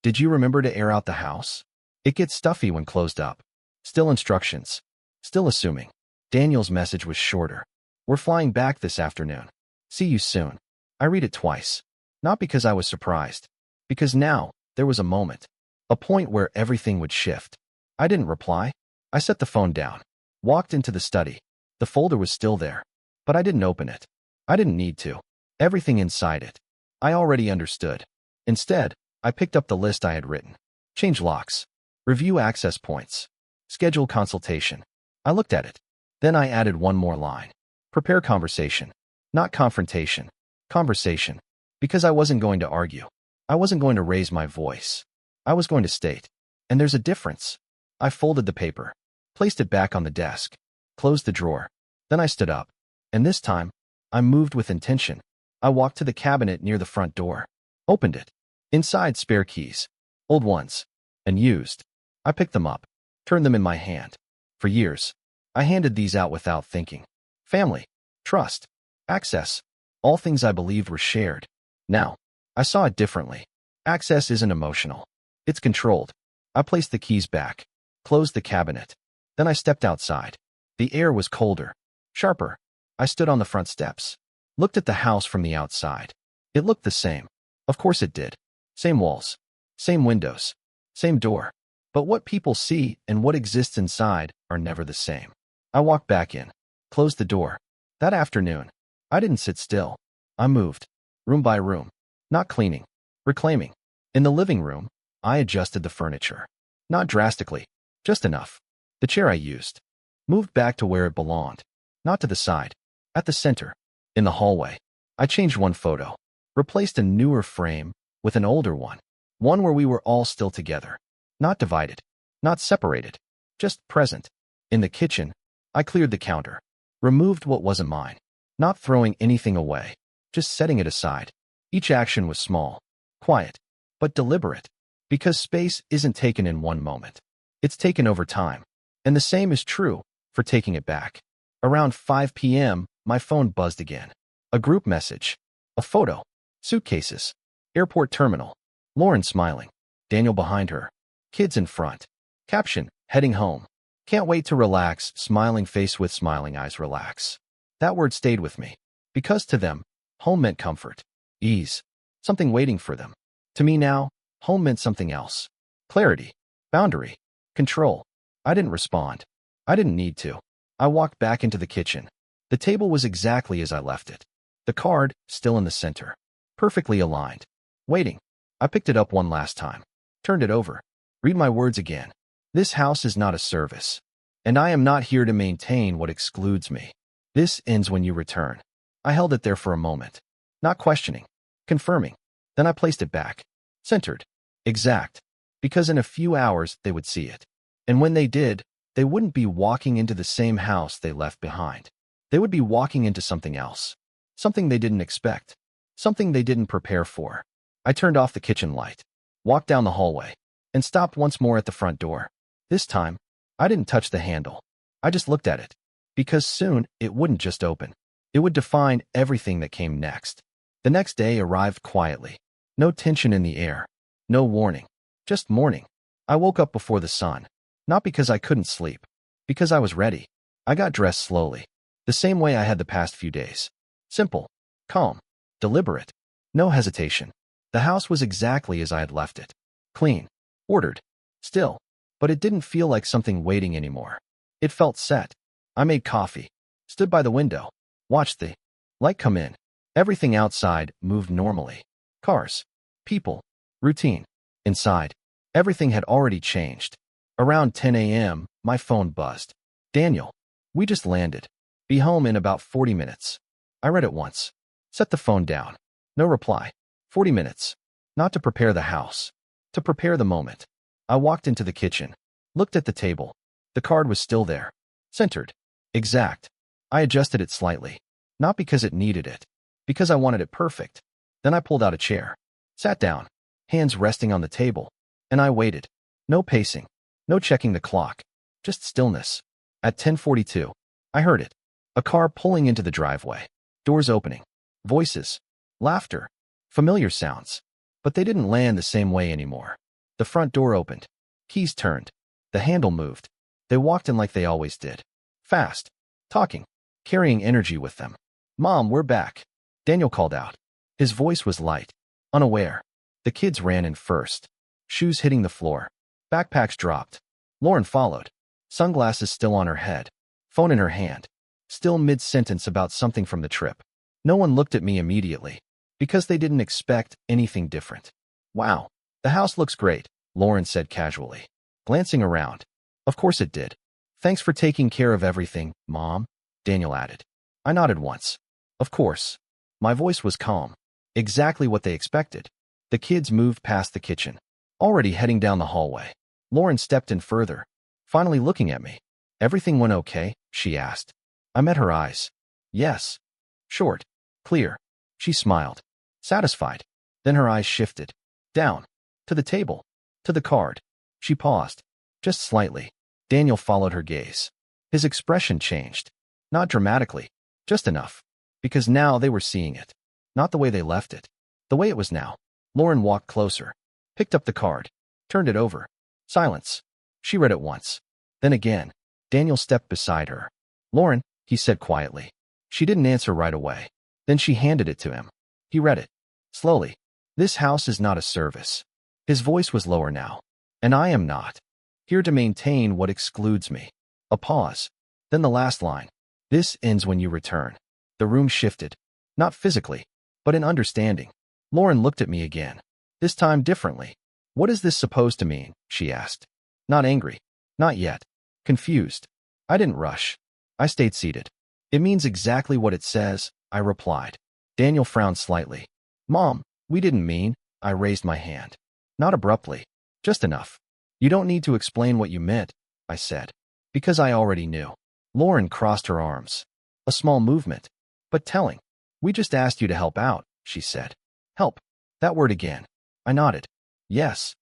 Did you remember to air out the house? It gets stuffy when closed up. Still instructions. Still assuming. Daniel's message was shorter. We're flying back this afternoon. See you soon. I read it twice. Not because I was surprised. Because now, there was a moment. A point where everything would shift. I didn't reply. I set the phone down. Walked into the study. The folder was still there. But I didn't open it. I didn't need to. Everything inside it, I already understood. Instead, I picked up the list I had written. Change locks. Review access points. Schedule consultation. I looked at it. Then I added one more line. Prepare conversation. Not confrontation. Conversation. Because I wasn't going to argue. I wasn't going to raise my voice. I was going to state. And there's a difference. I folded the paper. Placed it back on the desk. Closed the drawer. Then I stood up. And this time, I moved with intention. I walked to the cabinet near the front door. Opened it. Inside, spare keys. Old ones. And used. I picked them up. Turned them in my hand. For years, I handed these out without thinking. Family. Trust. Access. All things I believed were shared. Now, I saw it differently. Access isn't emotional. It's controlled. I placed the keys back. Closed the cabinet. Then I stepped outside. The air was colder. Sharper. I stood on the front steps. Looked at the house from the outside. It looked the same. Of course it did. Same walls. Same windows. Same door. But what people see and what exists inside are never the same. I walked back in. Closed the door. That afternoon, I didn't sit still. I moved. Room by room. Not cleaning. Reclaiming. In the living room, I adjusted the furniture. Not drastically. Just enough. The chair I used. Moved back to where it belonged. Not to the side. At the center. In the hallway. I changed one photo. Replaced a newer frame with an older one. One where we were all still together. Not divided. Not separated. Just present. In the kitchen, I cleared the counter. Removed what wasn't mine. Not throwing anything away. Just setting it aside. Each action was small. Quiet. But deliberate. Because space isn't taken in one moment. It's taken over time. And the same is true for taking it back. Around 5 p.m., my phone buzzed again. A group message. A photo. Suitcases. Airport terminal. Lauren smiling. Daniel behind her. Kids in front. Caption, heading home. Can't wait to relax, smiling face with smiling eyes, relax. That word stayed with me. Because to them, home meant comfort. Ease. Something waiting for them. To me now, home meant something else. Clarity. Boundary. Control. I didn't respond. I didn't need to. I walked back into the kitchen. The table was exactly as I left it. The card, still in the center. Perfectly aligned. Waiting. I picked it up one last time. Turned it over. Read my words again. This house is not a service. And I am not here to maintain what excludes me. This ends when you return. I held it there for a moment. Not questioning. Confirming. Then I placed it back. Centered. Exact. Because in a few hours they would see it. And when they did, they wouldn't be walking into the same house they left behind. They would be walking into something else. Something they didn't expect. Something they didn't prepare for. I turned off the kitchen light, walked down the hallway, and stopped once more at the front door. This time, I didn't touch the handle. I just looked at it. Because soon, it wouldn't just open. It would define everything that came next. The next day arrived quietly. No tension in the air. No warning. Just morning. I woke up before the sun. Not because I couldn't sleep. Because I was ready. I got dressed slowly. The same way I had the past few days. Simple. Calm. Deliberate. No hesitation. The house was exactly as I had left it. Clean. Ordered. Still. But it didn't feel like something waiting anymore. It felt set. I made coffee. Stood by the window. Watched the light come in. Everything outside moved normally. Cars. People. Routine. Inside. Everything had already changed. Around 10 a.m., my phone buzzed. Daniel. We just landed. Be home in about 40 minutes. I read it once. Set the phone down. No reply. 40 minutes. Not to prepare the house. To prepare the moment. I walked into the kitchen. Looked at the table. The card was still there. Centered. Exact. I adjusted it slightly. Not because it needed it. Because I wanted it perfect. Then I pulled out a chair. Sat down. Hands resting on the table. And I waited. No pacing. No checking the clock. Just stillness. At 10:42, I heard it. A car pulling into the driveway. Doors opening. Voices. Laughter. Familiar sounds. But they didn't land the same way anymore. The front door opened. Keys turned. The handle moved. They walked in like they always did. Fast. Talking. Carrying energy with them. Mom, we're back. Daniel called out. His voice was light. Unaware. The kids ran in first. Shoes hitting the floor. Backpacks dropped. Lauren followed. Sunglasses still on her head. Phone in her hand. Still mid-sentence about something from the trip. No one looked at me immediately. Because they didn't expect anything different. Wow. The house looks great, Lauren said casually. Glancing around. Of course it did. Thanks for taking care of everything, Mom, Daniel added. I nodded once. Of course. My voice was calm. Exactly what they expected. The kids moved past the kitchen. Already heading down the hallway. Lauren stepped in further. Finally looking at me. Everything went okay? She asked. I met her eyes. Yes. Short. Clear. She smiled. Satisfied. Then her eyes shifted. Down. To the table. To the card. She paused. Just slightly. Daniel followed her gaze. His expression changed. Not dramatically. Just enough. Because now they were seeing it. Not the way they left it. The way it was now. Lauren walked closer. Picked up the card. Turned it over. Silence. She read it once. Then again. Daniel stepped beside her. Lauren, he said quietly. She didn't answer right away. Then she handed it to him. He read it. Slowly. This house is not a service. His voice was lower now. And I am not. Here to maintain what excludes me. A pause. Then the last line. This ends when you return. The room shifted. Not physically, but in understanding. Lauren looked at me again. This time differently. What is this supposed to mean? She asked. Not angry. Not yet. Confused. I didn't rush. I stayed seated. It means exactly what it says, I replied. Daniel frowned slightly. Mom, we didn't mean. I raised my hand. Not abruptly. Just enough. You don't need to explain what you meant, I said. Because I already knew. Lauren crossed her arms. A small movement. But telling. We just asked you to help out, she said. Help. That word again. I nodded. Yes.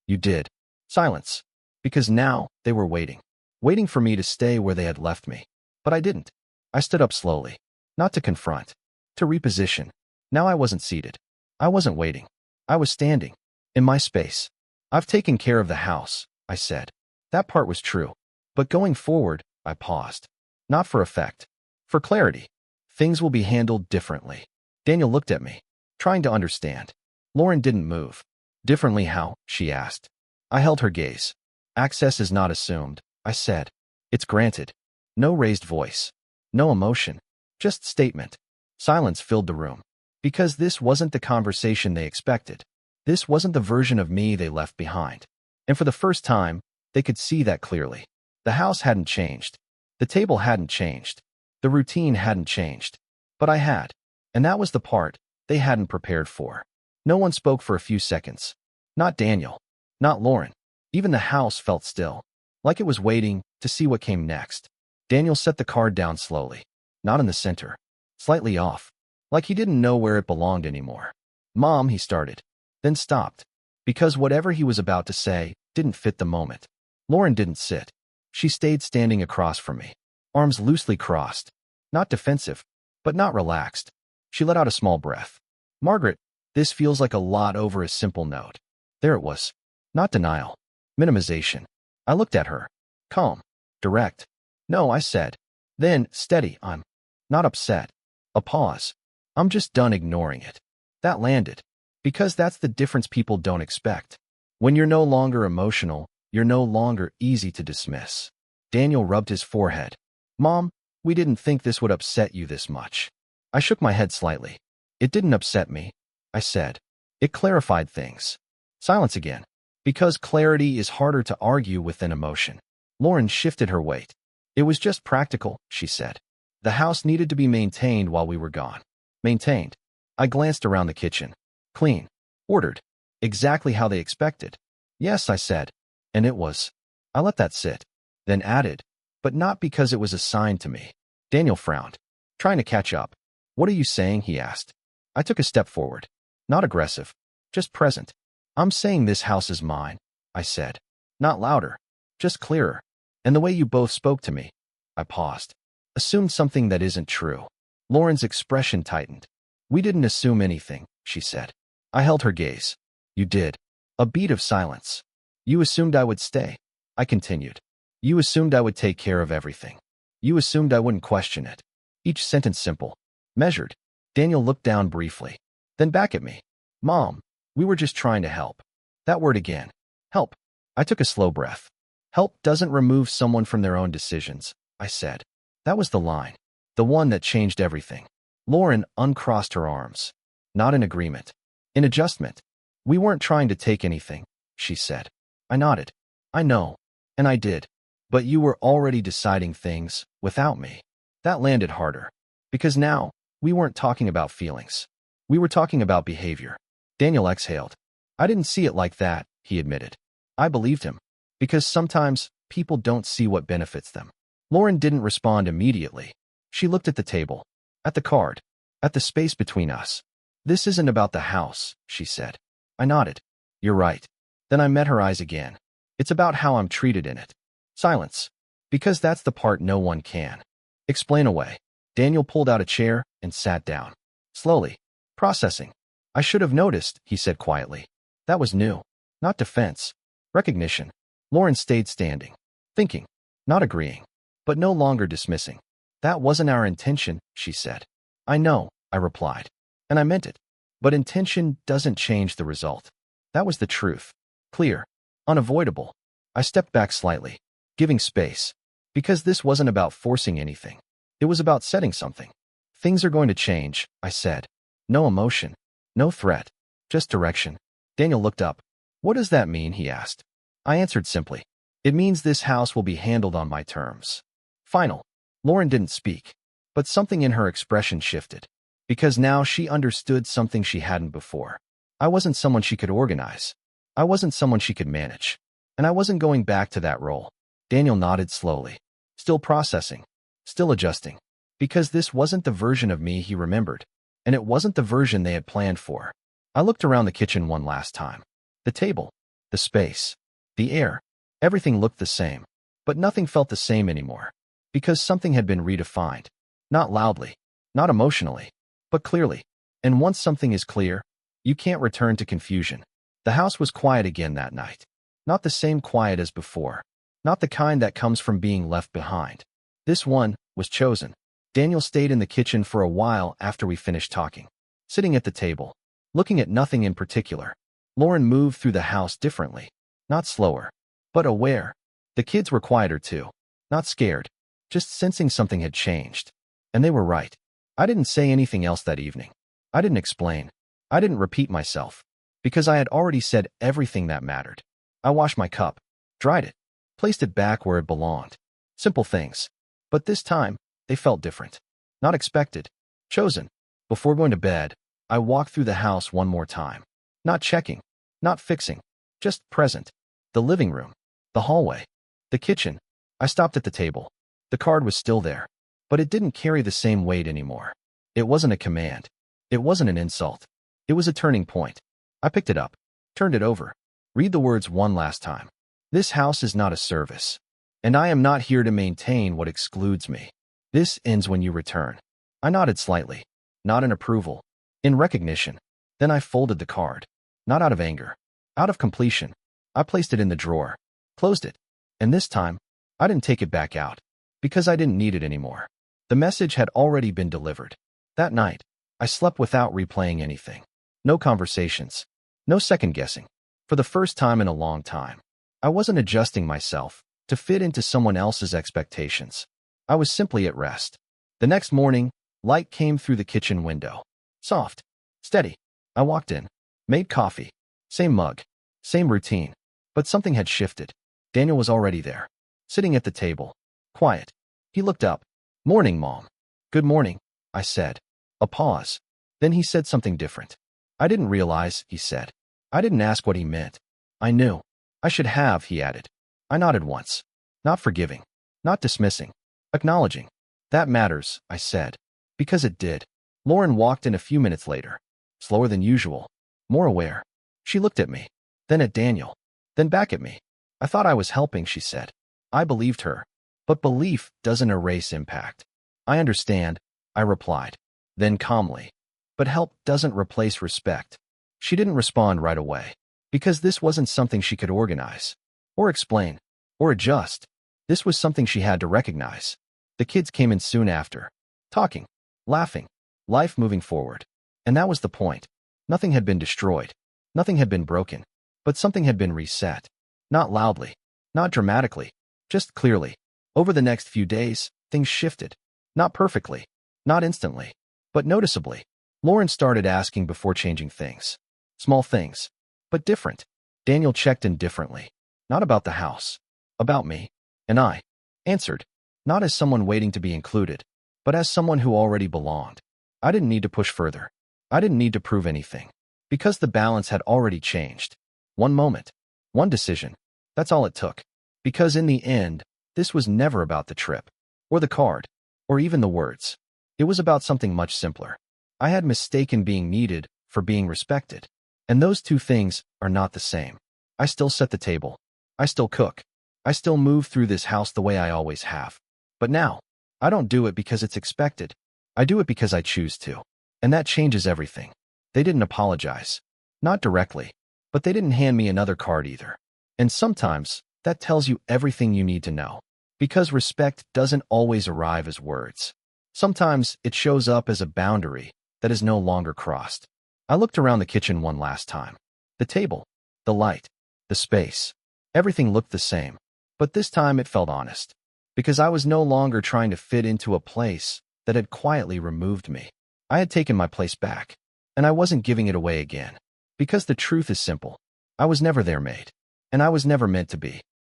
You did. Silence. Because now, they were waiting. Waiting for me to stay where they had left me. But I didn't. I stood up slowly. Not to confront. To reposition. Now I wasn't seated. I wasn't waiting. I was standing. In my space. I've taken care of the house, I said. That part was true. But going forward, I paused. Not for effect. For clarity. Things will be handled differently. Daniel looked at me. Trying to understand. Lauren didn't move. Differently how? She asked. I held her gaze. Access is not assumed, I said. It's granted. No raised voice. No emotion. Just statement. Silence filled the room. Because this wasn't the conversation they expected. This wasn't the version of me they left behind. And for the first time, they could see that clearly. The house hadn't changed. The table hadn't changed. The routine hadn't changed. But I had. And that was the part they hadn't prepared for. No one spoke for a few seconds. Not Daniel. Not Lauren. Even the house felt still. like it was waiting to see what came next. Daniel set the card down slowly, not in the center, slightly off, like he didn't know where it belonged anymore. "Mom," he started, then stopped, because whatever he was about to say didn't fit the moment. Lauren didn't sit. She stayed standing across from me, arms loosely crossed, not defensive, but not relaxed. She let out a small breath. "Margaret, this feels like a lot over a simple note." There it was. Not denial. Minimization. I looked at her. Calm. Direct. "No," I said. Then, steady, "I'm not upset." A pause. "I'm just done ignoring it." That landed. Because that's the difference people don't expect. When you're no longer emotional, you're no longer easy to dismiss. Daniel rubbed his forehead. "Mom, we didn't think this would upset you this much." I shook my head slightly. "It didn't upset me," I said. "It clarified things." Silence again. Because clarity is harder to argue with than emotion. Lauren shifted her weight. "It was just practical," she said. "The house needed to be maintained while we were gone." Maintained. I glanced around the kitchen. Clean. Ordered. Exactly how they expected. "Yes," I said. And it was. I let that sit. Then added, "But not because it was assigned to me." Daniel frowned. Trying to catch up. "What are you saying?" he asked. I took a step forward. Not aggressive. Just present. "I'm saying this house is mine," I said. Not louder. Just clearer. "And the way you both spoke to me." I paused. "Assumed something that isn't true." Lauren's expression tightened. "We didn't assume anything," she said. I held her gaze. "You did." A beat of silence. "You assumed I would stay," I continued. "You assumed I would take care of everything. You assumed I wouldn't question it." Each sentence simple. Measured. Daniel looked down briefly. Then back at me. "Mom, we were just trying to help." That word again. Help. I took a slow breath. "Help doesn't remove someone from their own decisions," I said. That was the line. The one that changed everything. Lauren uncrossed her arms. "Not in agreement. In adjustment." "We weren't trying to take anything," she said. I nodded. "I know. And I did. But you were already deciding things without me." That landed harder. Because now, we weren't talking about feelings. We were talking about behavior. Daniel exhaled. "I didn't see it like that," he admitted. I believed him. Because sometimes, people don't see what benefits them. Lauren didn't respond immediately. She looked at the table. At the card. At the space between us. "This isn't about the house," she said. I nodded. "You're right." Then I met her eyes again. "It's about how I'm treated in it." Silence. Because that's the part no one can explain away. Daniel pulled out a chair and sat down. Slowly. Processing. "I should have noticed," he said quietly. That was new. Not defense. Recognition. Lauren stayed standing. Thinking. Not agreeing. But no longer dismissing. "That wasn't our intention," she said. "I know," I replied. And I meant it. But intention doesn't change the result. That was the truth. Clear. Unavoidable. I stepped back slightly, giving space. Because this wasn't about forcing anything. It was about setting something. "Things are going to change," I said. No emotion. No threat. Just direction. Daniel looked up. "What does that mean?" he asked. I answered simply. "It means this house will be handled on my terms." Final. Lauren didn't speak. But something in her expression shifted. Because now she understood something she hadn't before. I wasn't someone she could organize. I wasn't someone she could manage. And I wasn't going back to that role. Daniel nodded slowly. Still processing. Still adjusting. Because this wasn't the version of me he remembered. And it wasn't the version they had planned for. I looked around the kitchen one last time. The table. The space. The air. Everything looked the same. But nothing felt the same anymore. Because something had been redefined. Not loudly. Not emotionally. But clearly. And once something is clear, you can't return to confusion. The house was quiet again that night. Not the same quiet as before. Not the kind that comes from being left behind. This one was chosen. Daniel stayed in the kitchen for a while after we finished talking. Sitting at the table. Looking at nothing in particular. Lauren moved through the house differently. Not slower. But aware. The kids were quieter too. Not scared. Just sensing something had changed. And they were right. I didn't say anything else that evening. I didn't explain. I didn't repeat myself. Because I had already said everything that mattered. I washed my cup. Dried it. Placed it back where it belonged. Simple things. But this time, they felt different. Not expected. Chosen. Before going to bed, I walked through the house one more time. Not checking. Not fixing. Just present. The living room. The hallway. The kitchen. I stopped at the table. The card was still there, but it didn't carry the same weight anymore. It wasn't a command. It wasn't an insult. It was a turning point. I picked it up, turned it over. Read the words one last time. This house is not a service, and I am not here to maintain what excludes me. This ends when you return. I nodded slightly, not in approval, in recognition. Then I folded the card, not out of anger, out of completion. I placed it in the drawer, closed it, and this time, I didn't take it back out, because I didn't need it anymore. The message had already been delivered. That night, I slept without replaying anything. No conversations, no second-guessing. For the first time in a long time, I wasn't adjusting myself to fit into someone else's expectations. I was simply at rest. The next morning, light came through the kitchen window. Soft, steady. I walked in, made coffee. Same mug, same routine. But something had shifted. Daniel was already there, sitting at the table, quiet. He looked up. "Morning, Mom." "Good morning," I said. A pause. Then he said something different. "I didn't realize," he said. I didn't ask what he meant. I knew. "I should have," he added. I nodded once. Not forgiving, not dismissing, acknowledging. "That matters," I said. Because it did. Lauren walked in a few minutes later, slower than usual, more aware. She looked at me, then at Daniel, then back at me. "I thought I was helping," she said. I believed her. But belief doesn't erase impact. "I understand," I replied. Then calmly. "But help doesn't replace respect." She didn't respond right away, because this wasn't something she could organize, or explain, or adjust. This was something she had to recognize. The kids came in soon after, talking, laughing, life moving forward. And that was the point. Nothing had been destroyed. Nothing had been broken. But something had been reset. Not loudly, not dramatically, just clearly. Over the next few days, things shifted. Not perfectly, not instantly, but noticeably. Lauren started asking before changing things. Small things, but different. Daniel checked in differently. Not about the house, about me. And I answered, not as someone waiting to be included, but as someone who already belonged. I didn't need to push further. I didn't need to prove anything, because the balance had already changed. One moment, one decision. That's all it took. Because in the end, this was never about the trip, or the card, or even the words. It was about something much simpler. I had mistaken being needed for being respected. And those two things are not the same. I still set the table. I still cook. I still move through this house the way I always have. But now, I don't do it because it's expected. I do it because I choose to. And that changes everything. They didn't apologize. Not directly. But they didn't hand me another card either. And sometimes, that tells you everything you need to know. Because respect doesn't always arrive as words. Sometimes it shows up as a boundary that is no longer crossed. I looked around the kitchen one last time. The table, the light, the space. Everything looked the same. But this time it felt honest. Because I was no longer trying to fit into a place that had quietly removed me. I had taken my place back. And I wasn't giving it away again. Because the truth is simple. I was never there, mate. And I was never meant to be.